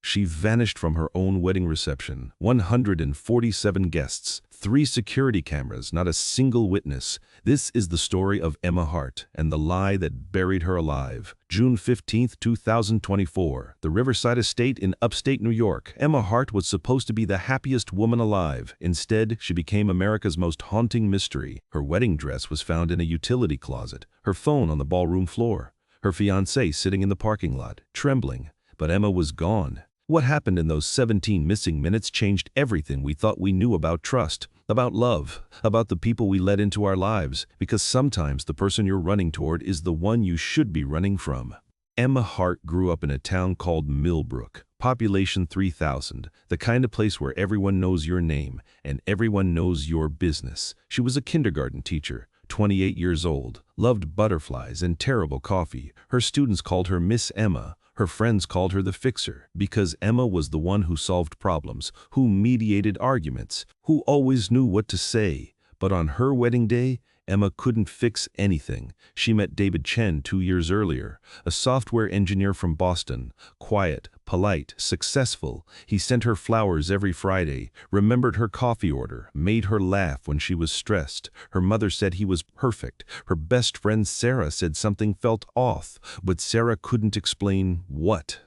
She vanished from her own wedding reception. 147 guests, 3 security cameras, not a single witness. This is the story of Emma Hart and the lie that buried her alive. June 15, 2024, the Riverside Estate in upstate New York. Emma Hart was supposed to be the happiest woman alive. Instead, she became America's most haunting mystery. Her wedding dress was found in a utility closet, her phone on the ballroom floor, her fiancé sitting in the parking lot, trembling. But Emma was gone. What happened in those 17 missing minutes changed everything we thought we knew about trust, about love, about the people we let into our lives, because sometimes the person you're running toward is the one you should be running from. Emma Hart grew up in a town called Millbrook, population 3,000, the kind of place where everyone knows your name and everyone knows your business. She was a kindergarten teacher, 28 years old, loved butterflies and terrible coffee. Her students called her Miss Emma. Her friends called her the fixer, because Emma was the one who solved problems, who mediated arguments, who always knew what to say. But on her wedding day, Emma couldn't fix anything. She met David Chen 2 years earlier, a software engineer from Boston, quiet, polite, successful. He sent her flowers every Friday, remembered her coffee order, made her laugh when she was stressed. Her mother said he was perfect. Her best friend Sarah said something felt off, but Sarah couldn't explain what.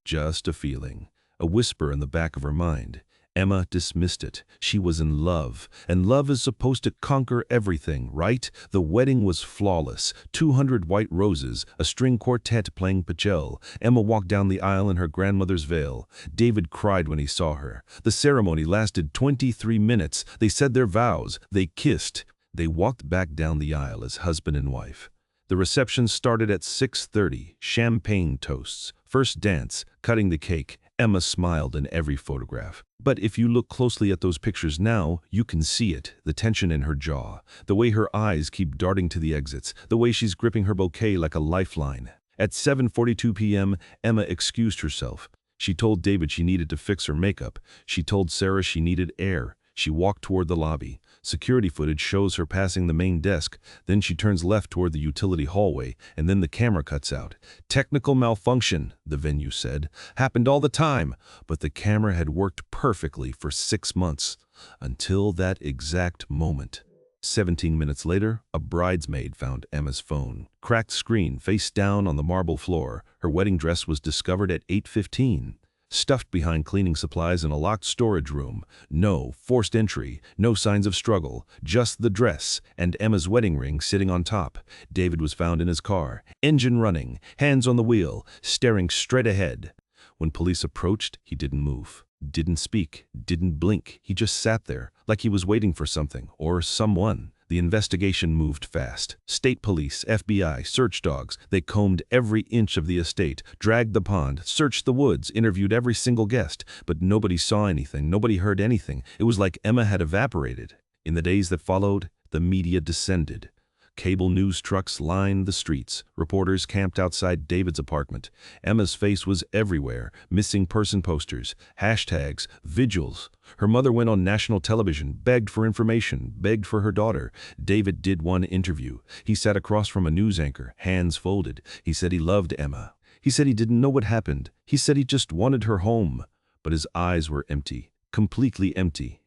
Just a feeling, a whisper in the back of her mind. Emma dismissed it. She was in love, and love is supposed to conquer everything, right? The wedding was flawless. 200 white roses, a string quartet playing Pachel. Emma walked down the aisle in her grandmother's veil. David cried when he saw her. The ceremony lasted 23 minutes. They said their vows. They kissed. They walked back down the aisle as husband and wife. The reception started at 6:30. Champagne toasts. First dance, cutting the cake. Emma smiled in every photograph. But if you look closely at those pictures now, you can see it, the tension in her jaw, the way her eyes keep darting to the exits, the way she's gripping her bouquet like a lifeline. At 7:42 p.m., Emma excused herself. She told David she needed to fix her makeup. She told Sarah she needed air. She walked toward the lobby. Security footage shows her passing the main desk. Then she turns left toward the utility hallway, and then the camera cuts out. Technical malfunction, the venue said. Happened all the time, but the camera had worked perfectly for 6 months. Until that exact moment. 17 minutes later, a bridesmaid found Emma's phone. Cracked screen, face down on the marble floor. Her wedding dress was discovered at 8:15. Stuffed behind cleaning supplies in a locked storage room. No forced entry, no signs of struggle, just the dress and Emma's wedding ring sitting on top. David was found in his car, engine running, hands on the wheel, staring straight ahead. When police approached, he didn't move, didn't speak, didn't blink. He just sat there, like he was waiting for something or someone. The investigation moved fast. State police, FBI, search dogs, they combed every inch of the estate, dragged the pond, searched the woods, interviewed every single guest, but nobody saw anything, nobody heard anything. It was like Emma had evaporated. In the days that followed, the media descended. Cable news trucks lined the streets. Reporters camped outside David's apartment. Emma's face was everywhere. Missing person posters, hashtags, vigils. Her mother went on national television, begged for information, begged for her daughter. David did one interview. He sat across from a news anchor, hands folded. He said he loved Emma. He said he didn't know what happened. He said he just wanted her home. But his eyes were empty, completely empty.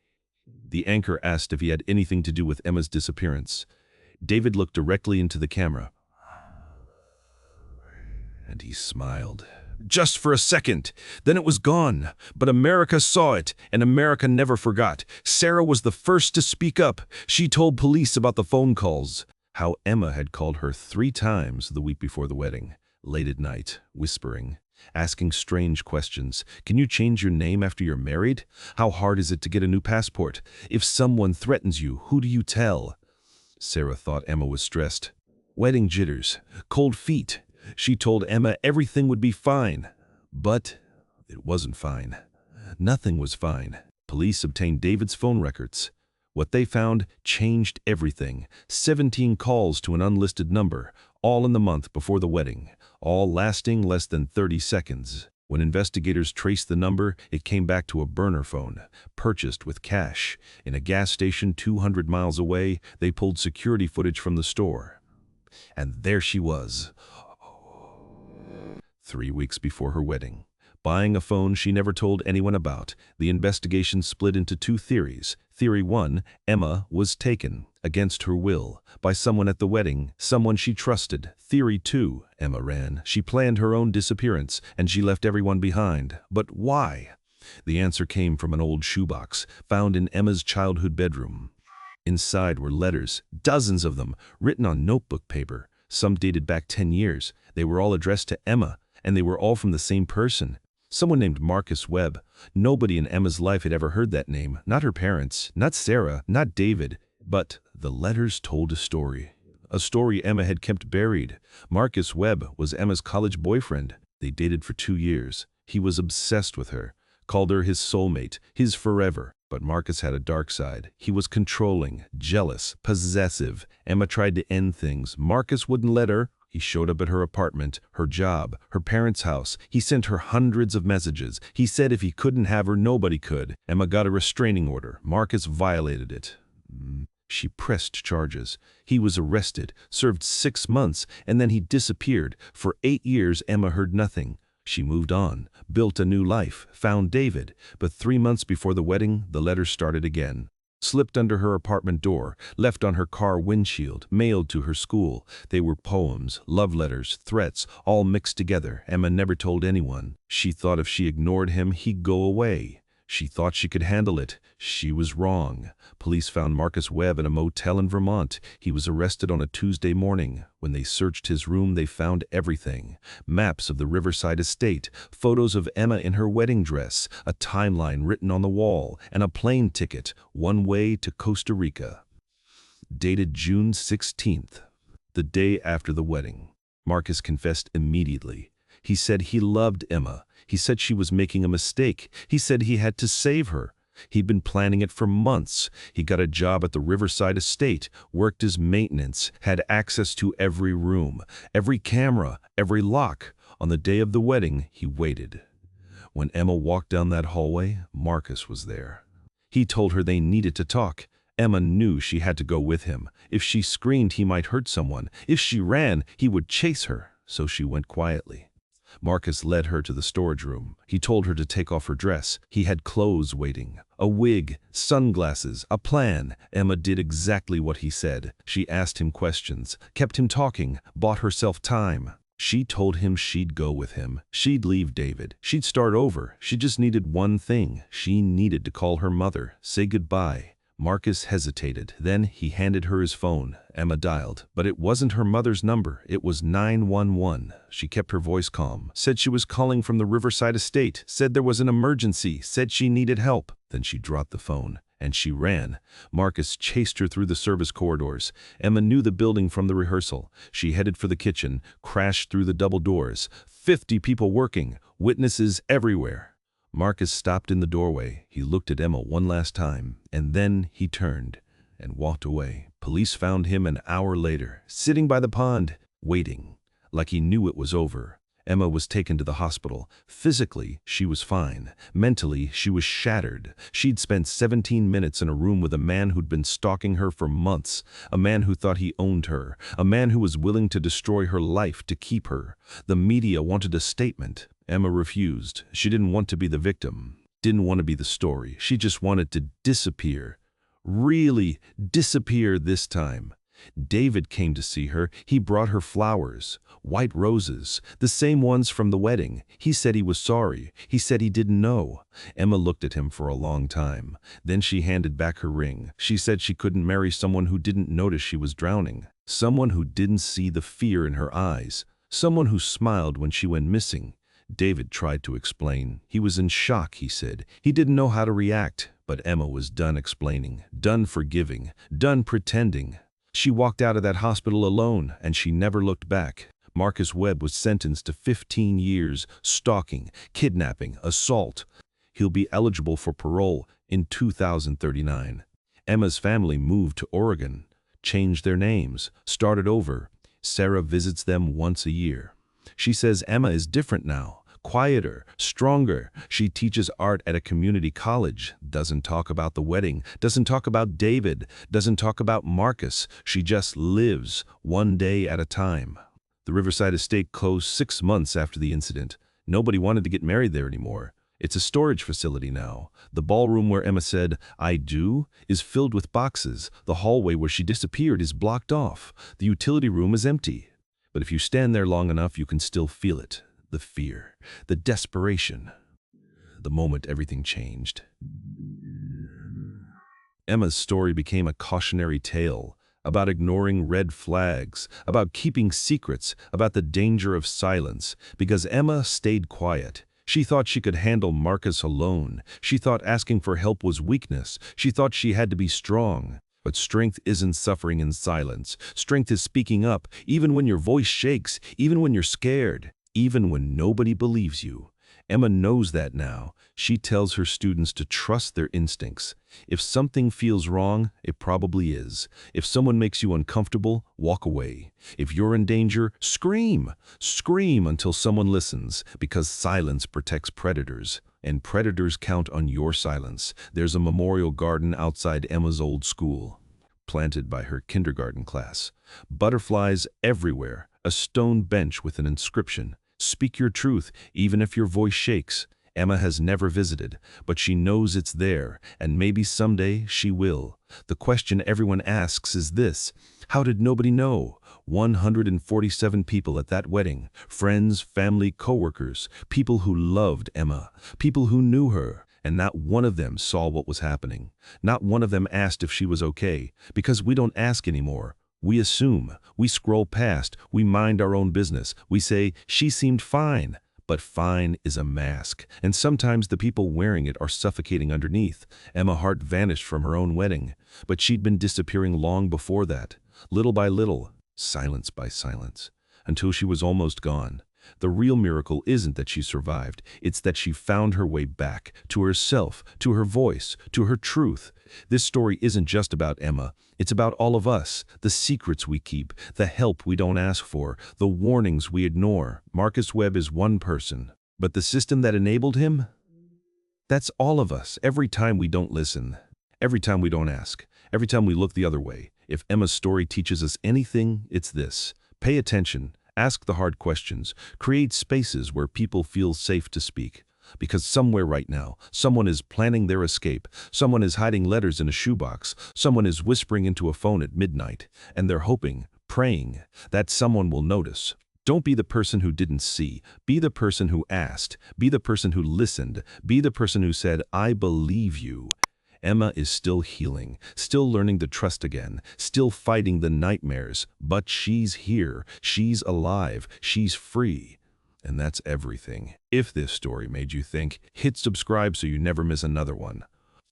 The anchor asked if he had anything to do with Emma's disappearance. David looked directly into the camera, and he smiled. Just for a second. Then it was gone. But America saw it, and America never forgot. Sarah was the first to speak up. She told police about the phone calls, how Emma had called her 3 times the week before the wedding, late at night, whispering, asking strange questions. Can you change your name after you're married? How hard is it to get a new passport? If someone threatens you, who do you tell? Sarah thought Emma was stressed. Wedding jitters, cold feet. She told Emma everything would be fine. But it wasn't fine. Nothing was fine. Police obtained David's phone records. What they found changed everything. 17 calls to an unlisted number, all in the month before the wedding, all lasting less than 30 seconds. When investigators traced the number, it came back to a burner phone, purchased with cash. In a gas station 200 miles away, they pulled security footage from the store. And there she was, 3 weeks before her wedding, buying a phone she never told anyone about. The investigation split into two theories. Theory 1, Emma was taken, against her will, by someone at the wedding, someone she trusted. Theory 2, Emma ran. She planned her own disappearance, and she left everyone behind. But why? The answer came from an old shoebox, found in Emma's childhood bedroom. Inside were letters, dozens of them, written on notebook paper. Some dated back 10 years. They were all addressed to Emma, and they were all from the same person. Someone named Marcus Webb. Nobody in Emma's life had ever heard that name. Not her parents, not Sarah, not David. But the letters told a story. A story Emma had kept buried. Marcus Webb was Emma's college boyfriend. They dated for 2 years. He was obsessed with her, called her his soulmate, his forever. But Marcus had a dark side. He was controlling, jealous, possessive. Emma tried to end things. Marcus wouldn't let her. He showed up at her apartment, her job, her parents' house. He sent her hundreds of messages. He said if he couldn't have her, nobody could. Emma got a restraining order. Marcus violated it. She pressed charges. He was arrested, served 6 months, and then he disappeared. For 8 years, Emma heard nothing. She moved on, built a new life, found David. But 3 months before the wedding, the letters started again. Slipped under her apartment door, left on her car windshield, mailed to her school. They were poems, love letters, threats, all mixed together. Emma never told anyone. She thought if she ignored him, he'd go away. She thought she could handle it. She was wrong. Police found Marcus Webb in a motel in Vermont. He was arrested on a Tuesday morning. When they searched his room, they found everything. Maps of the Riverside Estate, photos of Emma in her wedding dress, a timeline written on the wall, and a plane ticket, one way to Costa Rica. Dated June 16th, the day after the wedding. Marcus confessed immediately. He said he loved Emma. He said she was making a mistake. He said he had to save her. He'd been planning it for months. He got a job at the Riverside Estate, worked as maintenance, had access to every room, every camera, every lock. On the day of the wedding, he waited. When Emma walked down that hallway, Marcus was there. He told her they needed to talk. Emma knew she had to go with him. If she screamed, he might hurt someone. If she ran, he would chase her. So she went quietly. Marcus led her to the storage room. He told her to take off her dress. He had clothes waiting, a wig, sunglasses, a plan. Emma did exactly what he said. She asked him questions, kept him talking, bought herself time. She told him she'd go with him. She'd leave David. She'd start over. She just needed one thing. She needed to call her mother, say goodbye. Marcus hesitated. Then he handed her his phone. Emma dialed, but it wasn't her mother's number. It was 911. She kept her voice calm, said she was calling from the Riverside Estate, said there was an emergency, said she needed help. Then she dropped the phone, and she ran. Marcus chased her through the service corridors. Emma knew the building from the rehearsal. She headed for the kitchen, crashed through the double doors. 50 people working, witnesses everywhere. Marcus stopped in the doorway. He looked at Emma one last time, and then he turned and walked away. Police found him an hour later, sitting by the pond, waiting, like he knew it was over. Emma was taken to the hospital. Physically, she was fine. Mentally, she was shattered. She'd spent 17 minutes in a room with a man who'd been stalking her for months, a man who thought he owned her, a man who was willing to destroy her life to keep her. The media wanted a statement. Emma refused. She didn't want to be the victim, didn't want to be the story. She just wanted to disappear. Really disappear this time. David came to see her. He brought her flowers, white roses, the same ones from the wedding. He said he was sorry. He said he didn't know. Emma looked at him for a long time. Then she handed back her ring. She said she couldn't marry someone who didn't notice she was drowning, someone who didn't see the fear in her eyes, someone who smiled when she went missing. David tried to explain. He was in shock, he said. He didn't know how to react. But Emma was done explaining, done forgiving, done pretending. She walked out of that hospital alone, and she never looked back. Marcus Webb was sentenced to 15 years, stalking, kidnapping, assault. He'll be eligible for parole in 2039. Emma's family moved to Oregon, changed their names, started over. Sarah visits them once a year. She says Emma is different now, quieter, stronger. She teaches art at a community college, doesn't talk about the wedding, doesn't talk about David, doesn't talk about Marcus. She just lives, one day at a time. The Riverside Estate closed 6 months after the incident. Nobody wanted to get married there anymore. It's a storage facility now. The ballroom where Emma said, "I do," is filled with boxes. The hallway where she disappeared is blocked off. The utility room is empty. But if you stand there long enough, you can still feel it. The fear, the desperation. The moment everything changed. Emma's story became a cautionary tale about ignoring red flags, about keeping secrets, about the danger of silence. Because Emma stayed quiet. She thought she could handle Marcus alone. She thought asking for help was weakness. She thought she had to be strong. But strength isn't suffering in silence. Strength is speaking up, even when your voice shakes, even when you're scared, even when nobody believes you. Emma knows that now. She tells her students to trust their instincts. If something feels wrong, it probably is. If someone makes you uncomfortable, walk away. If you're in danger, scream. Scream until someone listens, because silence protects predators. And predators count on your silence. There's a memorial garden outside Emma's old school, planted by her kindergarten class. Butterflies everywhere, a stone bench with an inscription. Speak your truth, even if your voice shakes. Emma has never visited, but she knows it's there, and maybe someday she will. The question everyone asks is this: how did nobody know? 147 people at that wedding. Friends, family, co-workers, people who loved Emma, people who knew her, and not one of them saw what was happening. Not one of them asked if she was okay, because we don't ask anymore. We assume, we scroll past, we mind our own business. We say, she seemed fine. But fine is a mask, and sometimes the people wearing it are suffocating underneath. Emma Hart vanished from her own wedding, but she'd been disappearing long before that. Little by little, silence by silence, until she was almost gone. The real miracle isn't that she survived, it's that she found her way back, to herself, to her voice, to her truth. This story isn't just about Emma, it's about all of us, the secrets we keep, the help we don't ask for, the warnings we ignore. Marcus Webb is one person, but the system that enabled him? That's all of us, every time we don't listen, every time we don't ask, every time we look the other way. If Emma's story teaches us anything, it's this: pay attention. Ask the hard questions. Create spaces where people feel safe to speak. Because somewhere right now, someone is planning their escape. Someone is hiding letters in a shoebox. Someone is whispering into a phone at midnight. And they're hoping, praying, that someone will notice. Don't be the person who didn't see. Be the person who asked. Be the person who listened. Be the person who said, "I believe you." Emma is still healing, still learning to trust again, still fighting the nightmares, but she's here, she's alive, she's free. And that's everything. If this story made you think, hit subscribe so you never miss another one.